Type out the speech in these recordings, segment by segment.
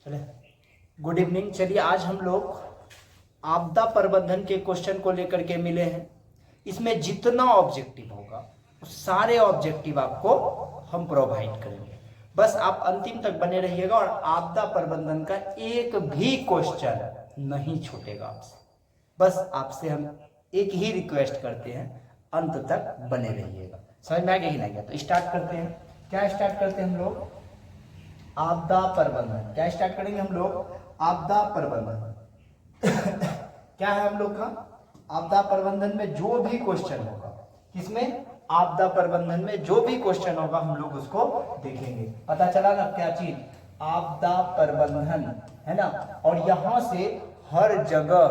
चले, good evening. चलिए आज हम लोग आपदा प्रबंधन के क्वेश्चन को लेकर के मिले हैं। इसमें जितना ऑब्जेक्टिव होगा उस सारे ऑब्जेक्टिव आपको हम प्रोवाइड करेंगे। बस आप अंतिम तक बने रहिएगा और आपदा प्रबंधन का एक भी क्वेश्चन नहीं छूटेगा आपसे। बस आपसे हम एक ही रिक्वेस्ट करते हैं, अंत तक बने रहिएगा। समझ में आ गया कि नहीं गया? तो स्टार्ट करते हैं। क्या स्टार्ट करते हैं हम लोग? आपदा प्रबंधन। क्या स्टार्ट करेंगे हम लोग? आपदा प्रबंधन। क्या है हम लोग का? आपदा प्रबंधन में जो भी क्वेश्चन होगा, किसमें? आपदा प्रबंधन में जो भी क्वेश्चन होगा हम लोग उसको देखेंगे। पता चला ना क्या चीज? आपदा प्रबंधन, है ना। और यहां से हर जगह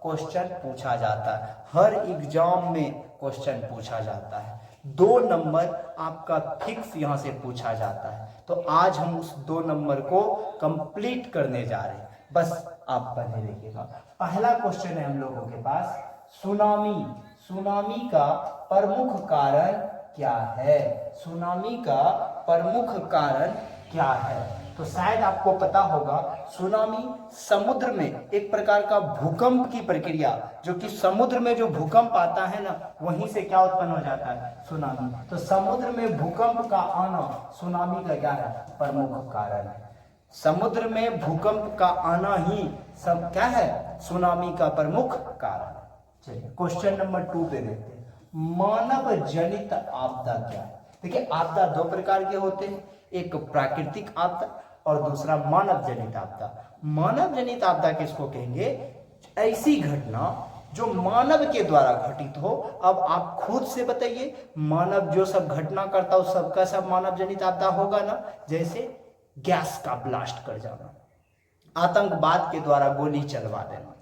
क्वेश्चन पूछा जाता है, हर एग्जाम में क्वेश्चन पूछा जाता है। 2 नंबर आपका फिक्स यहां से पूछा जाता है। तो आज हम उस 2 नंबर को कंप्लीट करने जा रहे हैं। बस आप बने रहिएगा। पहला क्वेश्चन है हम लोगों के पास, सुनामी। सुनामी का प्रमुख कारण क्या है? सुनामी का प्रमुख कारण क्या है? तो शायद आपको पता होगा, सुनामी समुद्र में एक प्रकार का भूकंप की प्रक्रिया, जो कि समुद्र में जो भूकंप आता है ना, वहीं से क्या उत्पन्न हो जाता है? सुनामी। तो समुद्र में भूकंप का आना सुनामी का क्या है? प्रमुख कारण है। समुद्र में भूकंप का आना ही सब क्या है? सुनामी का प्रमुख कारण। चलिए क्वेश्चन नंबर 2 पे देखते हैं। मानव जनित आपदा क्या है? देखिए, आपदा 2 प्रकार के होते हैं, एक प्राकृतिक आपदा और दूसरा मानव जनित आपदा। मानव जनित आपदा किसको कहेंगे? ऐसी घटना जो मानव के द्वारा घटित हो। अब आप खुद से बताइए, मानव जो सब घटना करता हो सबका सब मानव जनित आपदा होगा ना। जैसे गैस का ब्लास्ट कर जाना, आतंकवाद के द्वारा गोली चलवा देना,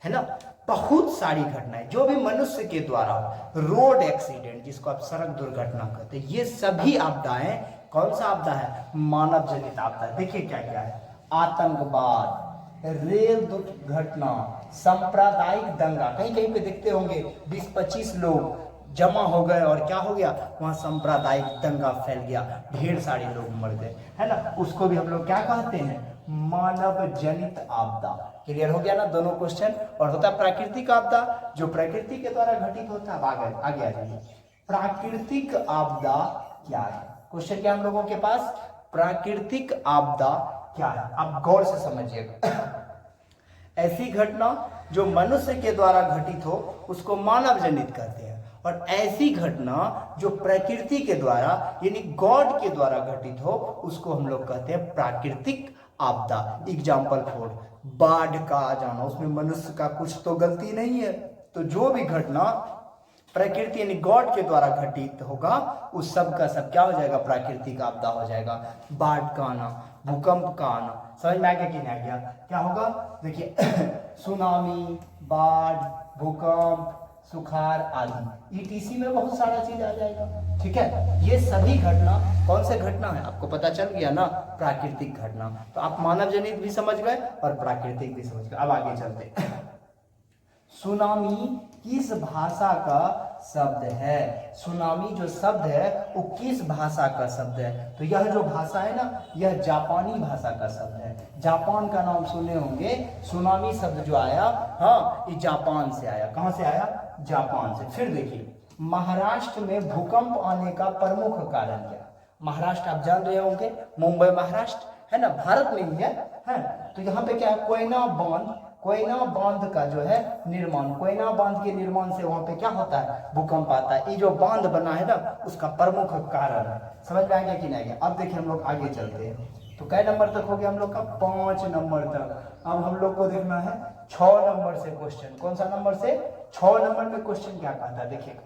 है ना। बहुत सारी घटनाएं जो भी मनुष्य के द्वारा, रोड एक्सीडेंट जिसको आप सड़क दुर्घटना कहते हैं, ये सभी आपदाएं कौन सा आपदा है? मानव जनित आपदा। देखिए क्या क्या है? आतंकवाद, रेल दुर्घटना, सांप्रदायिक दंगा। कहीं कहीं पे देखते होंगे 20-25 लोग जमा हो गए और क्या हो गया? वहां सांप्रदायिक दंगा फैल गया, ढेर सारे लोग मर गए, है ना। उसको भी हम लोग क्या कहते हैं? मानव जनित आपदा। क्लियर हो गया ना दोनों क्वेश्चन? और होता प्राकृतिक आपदा, जो प्रकृति के द्वारा घटित होता है। आगे आगे आ जाइए। प्राकृतिक आपदा क्या है? क्वेश्चन क्या हम लोगों के पास? प्राकृतिक आपदा क्या है? आप गौर से समझिएगा। ऐसी घटना जो मनुष्य के द्वारा घटित हो उसको मानव जनित कहते हैं, और ऐसी घटना जो प्रकृति के द्वारा यानी गॉड के द्वारा घटित हो उसको हम लोग कहते हैं प्राकृतिक आपदा। एग्जाम्पल फॉर बाढ़ का आ जाना, उसमें मनुष्य का कुछ तो गलती नहीं है। तो जो भी घटना प्रकृति यानी गॉड के द्वारा घटित होगा उस सब का सब क्या हो जाएगा? प्राकृतिक आपदा हो जाएगा। बाढ़ का आना, भूकंप का आना। समझ में आ गया कि नहीं आ गया? क्या होगा? देखिए सुनामी, बाढ़, भूकंप, सुखाड़ आदि ईटीसी में बहुत सारा चीज आ जाएगा। ठीक है, ये सभी घटना कौन से घटना है? आपको पता चल गया ना, प्राकृतिक घटना। तो आप मानव जनित भी समझ गए और प्राकृतिक भी समझ गए। अब आगे चलते। सुनामी किस भाषा का शब्द है? सुनामी जो शब्द है वो किस भाषा का शब्द है? तो यह जो भाषा है ना, यह जापानी भाषा का शब्द है। जापान का नाम सुने होंगे। सुनामी शब्द जो आया, हाँ, ये जापान से आया। कहां से आया? जापान से। फिर देखिए, महाराष्ट्र में भूकंप आने का प्रमुख कारण क्या? महाराष्ट्र आप जान रहे होंगे, मुंबई महाराष्ट्र है ना, भारत में ही है। तो यहाँ पे क्या है? कोयना बांध का जो है निर्माण, कोयना बांध के निर्माण से वहां पे क्या होता है? भूकंप आता है। ये जो बांध बना है ना, उसका प्रमुख कारण है। समझ में आ गया कि नहीं गया? अब देखिए हम लोग आगे चलते हैं। तो कै नंबर तक हो गया हम लोग का? 5 नंबर तक। अब हम लोग को देखना है 6 नंबर से क्वेश्चन। कौन सा नंबर से? 6 नंबर में क्वेश्चन क्या कहता है? देखिए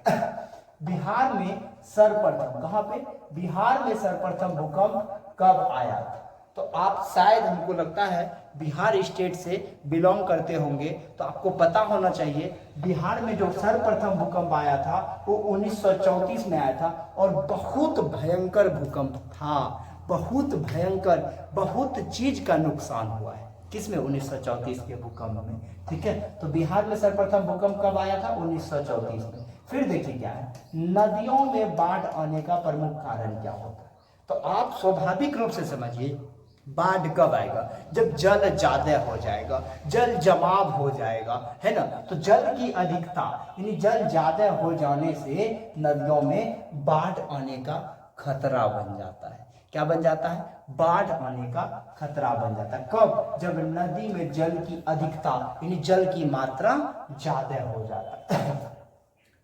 बिहार में सर्वप्रथम, कहां पे? बिहार में सर्वप्रथम भूकंप कब आया था? तो आप शायद, हमको लगता है बिहार स्टेट से बिलोंग करते होंगे, तो आपको पता होना चाहिए बिहार में जो सर्वप्रथम भूकंप आया था वो 1934 में आया था, और बहुत भयंकर भूकंप था। बहुत भयंकर, बहुत चीज का नुकसान हुआ है। किसमें? 1934 के भूकंप में। ठीक है, तो बिहार में सर्वप्रथम भूकंप कब आया था? 1934 में। फिर देखिए क्या है, नदियों में बाढ़ आने का प्रमुख कारण क्या होता है? तो आप स्वाभाविक रूप से समझिए, बाढ़ कब आएगा? जब जल ज्यादा हो जाएगा, जल जमाव हो जाएगा, है ना। तो जल की अधिकता यानी जल ज्यादा हो जाने से नदियों में बाढ़ आने का खतरा बन जाता है। क्या बन जाता है? बाढ़ आने का खतरा बन जाता है। कब? जब नदी में जल की अधिकता यानी जल की मात्रा ज्यादा हो जाता है।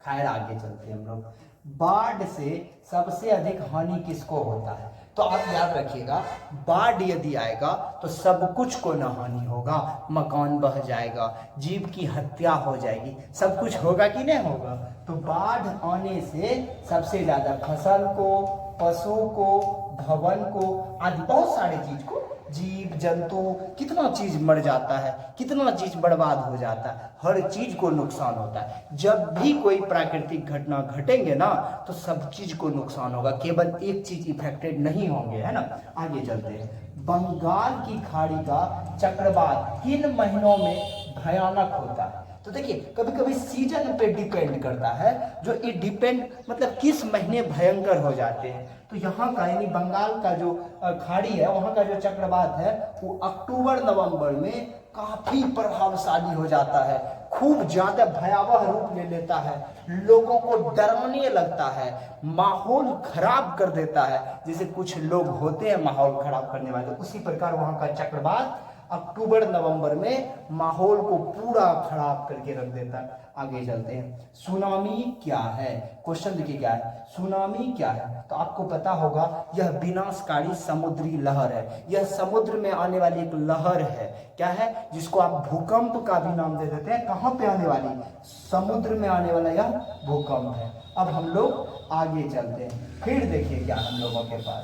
खैर आगे चलते हैं हम लोग। बाढ़ से सबसे अधिक हानि किसको होता है? तो आप याद रखिएगा, बाढ़ यदि आएगा तो सब कुछ को न हानि होगा, मकान बह जाएगा, जीव की हत्या हो जाएगी, सब कुछ होगा कि नहीं होगा। तो बाढ़ आने से सबसे ज्यादा फसल को, पशु को, भवन को, आदि बहुत सारे चीज को, जीव जंतु, कितना चीज मर जाता है, कितना चीज बर्बाद हो जाता है, हर चीज को नुकसान होता है। जब भी कोई प्राकृतिक घटना घटेंगे ना तो सब चीज को नुकसान होगा, केवल एक चीज इफेक्टेड नहीं होंगे, है ना। आगे चलते हैं। बंगाल की खाड़ी का चक्रवात किन महीनों में भयानक होता है? तो देखिए, कभी कभी सीजन पे डिपेंड करता है, जो ये डिपेंड मतलब किस महीने भयंकर हो जाते हैं। तो यहाँ का यानी बंगाल का जो खाड़ी है, वहाँ का जो चक्रवात है वो अक्टूबर नवंबर में काफी प्रभावशाली हो जाता है, खूब ज्यादा भयावह रूप ले लेता है, लोगों को डराने लगता है, माहौल खराब कर देता है। जैसे कुछ लोग होते हैं माहौल खराब करने वाले, उसी प्रकार वहाँ का चक्रवात अक्टूबर नवंबर में माहौल को पूरा खराब करके रख देता है। आगे चलते हैं। सुनामी क्या है? क्वेश्चन देखिए क्या है, सुनामी क्या है? तो आपको पता होगा, यह विनाशकारी समुद्री लहर है। यह समुद्र में आने वाली एक लहर है। क्या है? जिसको आप भूकंप का भी नाम दे देते हैं। कहां पे आने वाली? समुद्र में आने वाला यह भूकंप है। अब हम लोग आगे चलते हैं। फिर देखिए क्या हम लोगों के पास,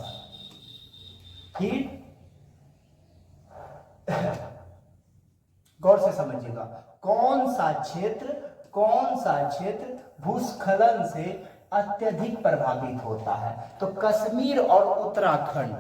फिर गौर से समझिएगा, कौन सा क्षेत्र भूस्खलन से अत्यधिक प्रभावित होता है? तो कश्मीर और उत्तराखंड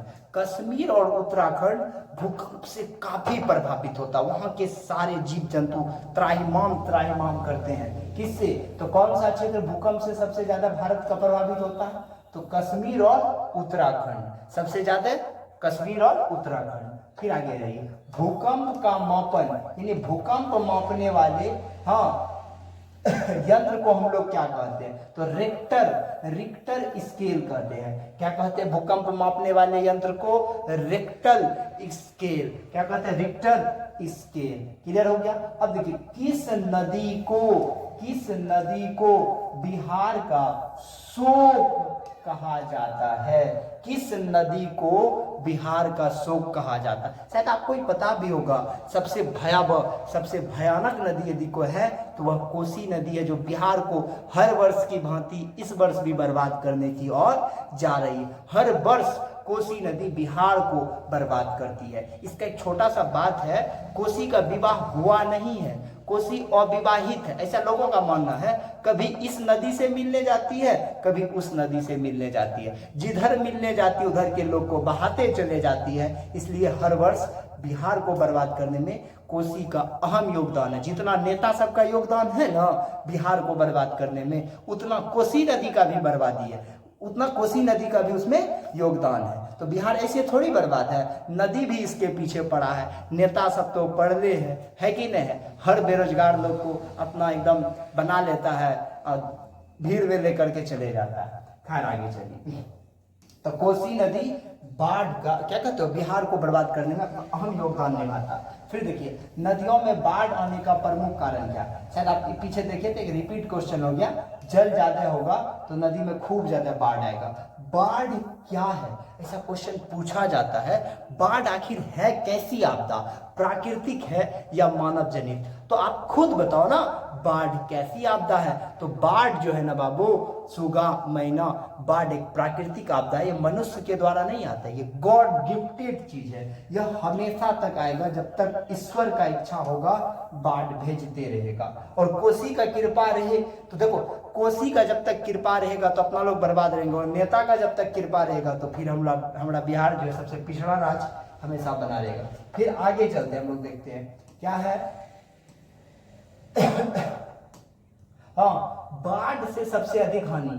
भूकंप से काफी प्रभावित होता है। वहां के सारे जीव जंतु त्राहिमाम करते हैं। किससे? तो कौन सा क्षेत्र भूकंप से सबसे ज्यादा भारत का प्रभावित होता है? तो कश्मीर और उत्तराखंड, सबसे ज्यादा कश्मीर और उत्तराखंड। फिर आगे रहिए। भूकंप का मापन यानी भूकंप मापने वाले यंत्र को हम लोग क्या कहते हैं? तो रिक्टर स्केल कहते हैं। क्या कहते हैं? भूकंप मापने वाले यंत्र को रिक्टर स्केल, क्या कहते हैं? Richter scale. क्लियर हो गया? अब देखिए, किस नदी को बिहार का शोक कहा जाता है? किस नदी को बिहार का शोक कहा जाता है? शायद आपको ही पता भी होगा। सबसे भयावह, सबसे भयानक नदी यदि को है तो वह कोसी नदी है, जो बिहार को हर वर्ष की भांति इस वर्ष भी बर्बाद करने की ओर जा रही है। हर वर्ष कोसी नदी बिहार को बर्बाद करती है। इसका एक छोटा सा बात है, कोसी का विवाह हुआ नहीं है, कोसी अविवाहित है, ऐसा लोगों का मानना है। कभी इस नदी से मिलने जाती है, कभी उस नदी से मिलने जाती है, जिधर मिलने जाती है उधर के लोग को बहाते चले जाती है। इसलिए हर वर्ष बिहार को बर्बाद करने में कोसी का अहम योगदान है। जितना नेता सबका योगदान है ना बिहार को बर्बाद करने में, उतना कोसी नदी का भी बर्बादी है, उतना कोसी नदी का भी उसमें योगदान है। तो बिहार ऐसे थोड़ी बर्बाद है, नदी भी इसके पीछे पड़ा है। नेता सब तो पढ़ले है कि नहीं है? हर बेरोजगार लोग को अपना एकदम बना लेता है और भीड़ में लेकर के चले जाता है। खैर आगे चलिए। तो कोसी नदी बाढ़ का क्या कहते हो, बिहार को बर्बाद करने में अहम योगदान निभाता है। फिर देखिए, नदियों में बाढ़ आने का प्रमुख कारण क्या? शायद आप पीछे देखे थे, एक रिपीट क्वेश्चन हो गया। जल ज्यादा होगा तो नदी में खूब ज्यादा बाढ़ आएगा। बाढ़ क्या है, ऐसा क्वेश्चन पूछा जाता है। बाढ़ आखिर है कैसी आपदा? प्राकृतिक है या मानव जनित? तो आप खुद बताओ ना, बाढ़ कैसी आपदा है? तो बाढ़ जो है ना बाबू, सुगा मैना, बाढ़ एक प्राकृतिक आपदा है। ये मनुष्य के द्वारा नहीं आता, ये गॉड गिफ्टेड चीज है। यह हमेशा तक आएगा जब तक ईश्वर का इच्छा होगा, बाढ़ भेजते रहेगा। और कोसी का कृपा रहे तो देखो, कोसी का जब तक कृपा रहेगा तो अपना लोग बर्बाद रहेंगे, और नेता का जब तक कृपा रहेगा तो फिर हमारा बिहार जो है सबसे पिछड़ा राज्य हमेशा बना रहेगा। फिर आगे चलते हैं, हम लोग देखते हैं क्या है। हाँ, बाढ़ से सबसे अधिक हानि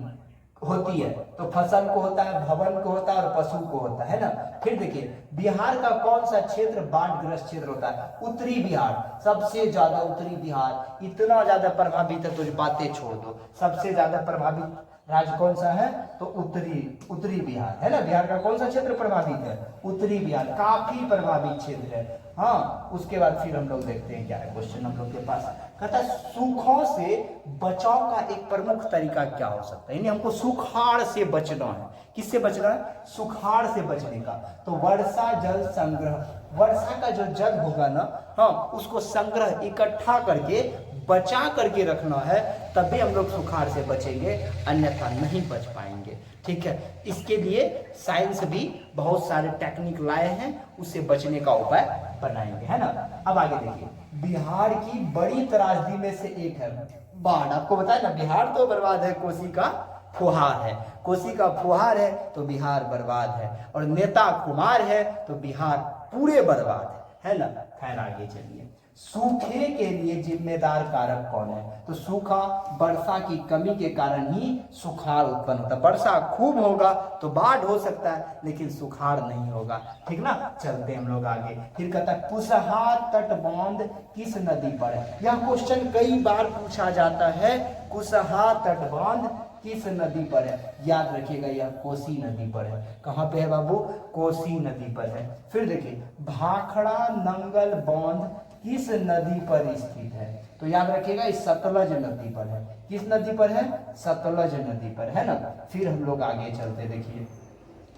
होती है, तो फसल को होता है, भवन को होता है और पशु को होता है ना। फिर देखिए बिहार का कौन सा क्षेत्र बाढ़ ग्रस्त क्षेत्र होता है? उत्तरी बिहार, सबसे ज्यादा उत्तरी बिहार। इतना ज्यादा प्रभावित है तो बातें छोड़ दो, सबसे ज्यादा प्रभावित राज्य कौन सा है? तो उत्तरी बिहार है ना। बिहार का कौन सा क्षेत्र प्रभावित है? उत्तरी बिहार, काफी प्रभावित क्षेत्र है। हाँ, उसके बाद फिर हम लोग देखते हैं क्या है क्वेश्चन हम लोग के पास। कहता है सूखों से बचाव का एक प्रमुख तरीका क्या हो सकता है? यानी हमको सुखाड़ से बचना है। किससे बचना है? सुखाड़ से बचने का। तो वर्षा जल संग्रह, वर्षा का जो जल होगा ना, हाँ, उसको संग्रह इकट्ठा करके बचा करके रखना है, तभी हम लोग सुखाड़ से बचेंगे, अन्यथा नहीं बच पाएंगे। ठीक है, इसके लिए साइंस भी बहुत सारे टेक्निक लाए हैं, उससे बचने का उपाय बनाएंगे, है ना। अब आगे देखिए, बिहार की बड़ी त्रासदी में से एक है बाढ़। आपको बताया ना, बिहार तो बर्बाद है, कोसी का फुहार है, कोसी का फुहार है तो बिहार बर्बाद है, और नेता कुमार है तो बिहार पूरे बर्बाद है ना। खैर आगे चलिए, सूखे के लिए जिम्मेदार कारक कौन है? तो सूखा, वर्षा की कमी के कारण ही सुखाड़ उत्पन्न होता है। वर्षा खूब होगा तो बाढ़ हो सकता है, लेकिन सुखाड़ नहीं होगा। ठीक ना, चलते हम लोग आगे। फिर कहता है कुसहा तटबांध किस नदी पर है? यह क्वेश्चन कई बार पूछा जाता है, कुसहा तटबांध किस नदी पर है? याद रखिएगा, यह कोसी नदी पर है। कहाँ पे है बाबू? कोसी नदी पर है। फिर देखिए, भाखड़ा नंगल बांध किस नदी पर स्थित है? तो याद रखिएगा, इस सतलज नदी पर है। किस नदी पर है? सतलज नदी पर, है ना। फिर हम लोग आगे चलते, देखिए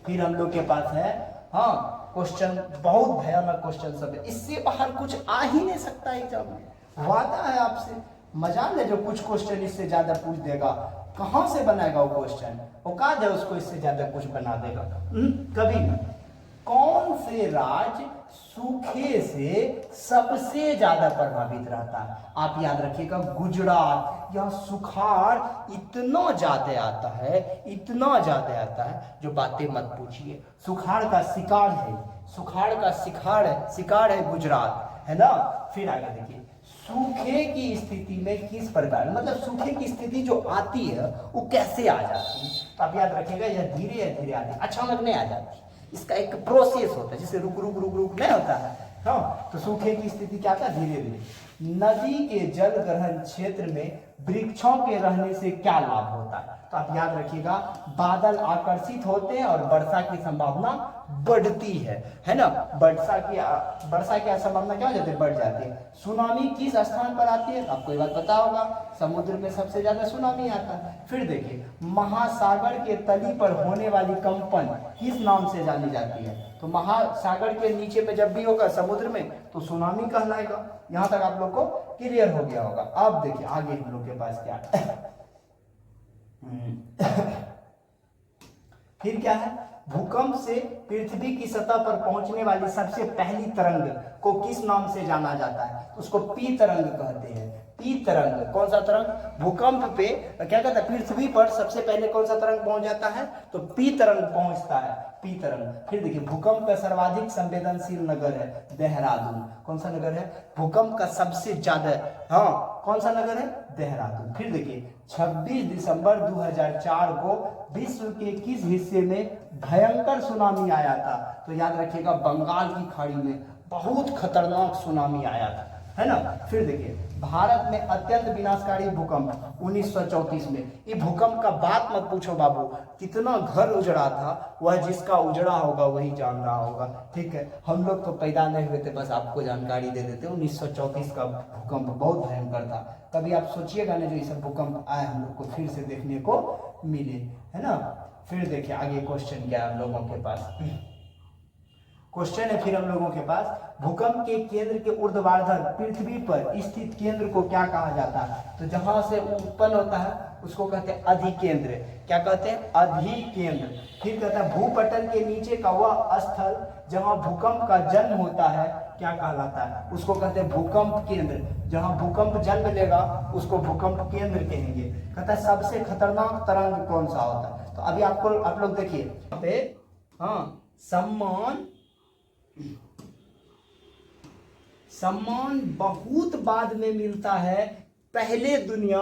फिर हम लोग के पास है, हाँ, क्वेश्चन बहुत भयानक क्वेश्चन सब है, इससे बाहर कुछ आ ही नहीं सकता एग्जाम में। वादा है आपसे, मजाल है जो कुछ क्वेश्चन इससे ज्यादा पूछ देगा। कहां से बनाएगा वो क्वेश्चन? औकात है उसको इससे ज्यादा कुछ बना देगा? कभी नहीं। कौन से राज्य सूखे से सबसे ज्यादा प्रभावित रहता है? आप याद रखिएगा, गुजरात। यह सुखाड़ इतना ज्यादा आता है, इतना ज्यादा आता है, जो बातें मत पूछिए। सुखाड़ का शिकार है, सुखाड़ का शिकार है गुजरात, है ना। फिर आगे देखिए, सूखे की स्थिति में किस प्रकार, मतलब सूखे की स्थिति जो आती है वो कैसे आ जाती है? तो आप याद रखिएगा, यह धीरे धीरे आती है, अचानक नहीं आ जाती। इसका एक प्रोसेस होता है, जैसे रुक रुक रुक रुक नहीं होता है। हाँ, तो सूखे की स्थिति क्या था? धीरे धीरे। नदी के जल ग्रहण क्षेत्र में वृक्षों के रहने से क्या लाभ होता है? तो आप याद रखिएगा, बादल आकर्षित होते हैं और वर्षा की संभावना बढ़ती है ना। वर्षा की संभावना क्या हो जाती है? बढ़ जाती है। सुनामी किस स्थान पर आती है? आपको ये बात पता होगा, समुद्र में सबसे ज्यादा सुनामी आता है। फिर देखिए, महासागर के तली पर होने वाली कंपन किस नाम से जानी जाती है? तो महासागर के नीचे में जब भी होगा समुद्र में, तो सुनामी कहलाएगा। यहां तक आप लोग को क्लियर हो गया होगा। अब देखिए आगे हम लोग के पास क्या फिर क्या है? भूकंप से पृथ्वी की सतह पर पहुंचने वाली सबसे पहली तरंग को किस नाम से जाना जाता है? उसको पी तरंग कहते हैं। पी तरंग, कौन सा तरंग? भूकंप पे क्या कहता है, पृथ्वी पर सबसे पहले कौन सा तरंग पहुंच जाता है? तो पी तरंग पहुंचता है, पी तरंग। फिर देखिए, भूकंप का सर्वाधिक संवेदनशील नगर है देहरादून। कौन सा नगर है? भूकंप का सबसे ज्यादा, हाँ, कौन सा नगर है? देहरादून। फिर देखिए, 26 दिसंबर 2004 को विश्व के किस हिस्से में भयंकर सुनामी आया था? तो याद रखिएगा, बंगाल की खाड़ी में बहुत खतरनाक सुनामी आया था, है ना। फिर देखिए, भारत में अत्यंत विनाशकारी भूकंप 1934 में। ये भूकंप का बात मत पूछो बाबू, कितना घर उजड़ा था, वह जिसका उजड़ा होगा वही जान रहा होगा। ठीक है, हम लोग तो पैदा नहीं हुए थे, बस आपको जानकारी दे देते। 1934 का भूकंप बहुत भयंकर था। कभी आप सोचिएगा ना, जो ये सब भूकंप आए हम लोग को फिर से देखने को मिले, है ना। फिर देखिए आगे क्वेश्चन क्या है हम लोगों के पास। क्वेश्चन है फिर हम लोगों के पास, भूकंप के केंद्र के ऊर्ध्वाधर पृथ्वी पर स्थित केंद्र को क्या कहा जाता है? तो जहां से उत्पन्न होता है उसको कहते हैं अधिकेंद्र। क्या कहते हैं? अधिकेंद्र। फिर कहता है, भूपटल के नीचे का वह स्थल जहां भूकंप का जन्म होता है क्या कहलाता है? उसको कहते हैं भूकंप केंद्र। जहां भूकंप जन्म लेगा उसको भूकंप केंद्र कहेंगे। कहता है, सबसे खतरनाक तरंग कौन सा होता है? तो अभी आप लोग देखिए यहाँ पे, हाँ, सम्मान बहुत बाद में मिलता है, पहले दुनिया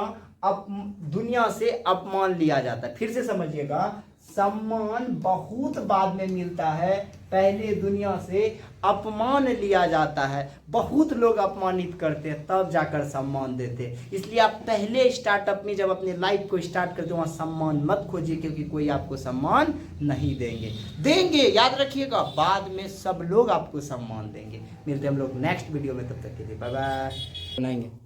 दुनिया से अपमान लिया जाता है। फिर से समझिएगा, सम्मान बहुत बाद में मिलता है, पहले दुनिया से अपमान लिया जाता है। बहुत लोग अपमानित करते हैं तब जाकर सम्मान देते हैं। इसलिए आप पहले स्टार्टअप में जब अपने लाइफ को स्टार्ट करते हो वहाँ सम्मान मत खोजिए, क्योंकि कोई आपको सम्मान नहीं देंगे। याद रखिएगा, बाद में सब लोग आपको सम्मान देंगे। मिलते हैं हम लोग नेक्स्ट वीडियो में, तब तक के लिए बाय बाय। बनाएंगे।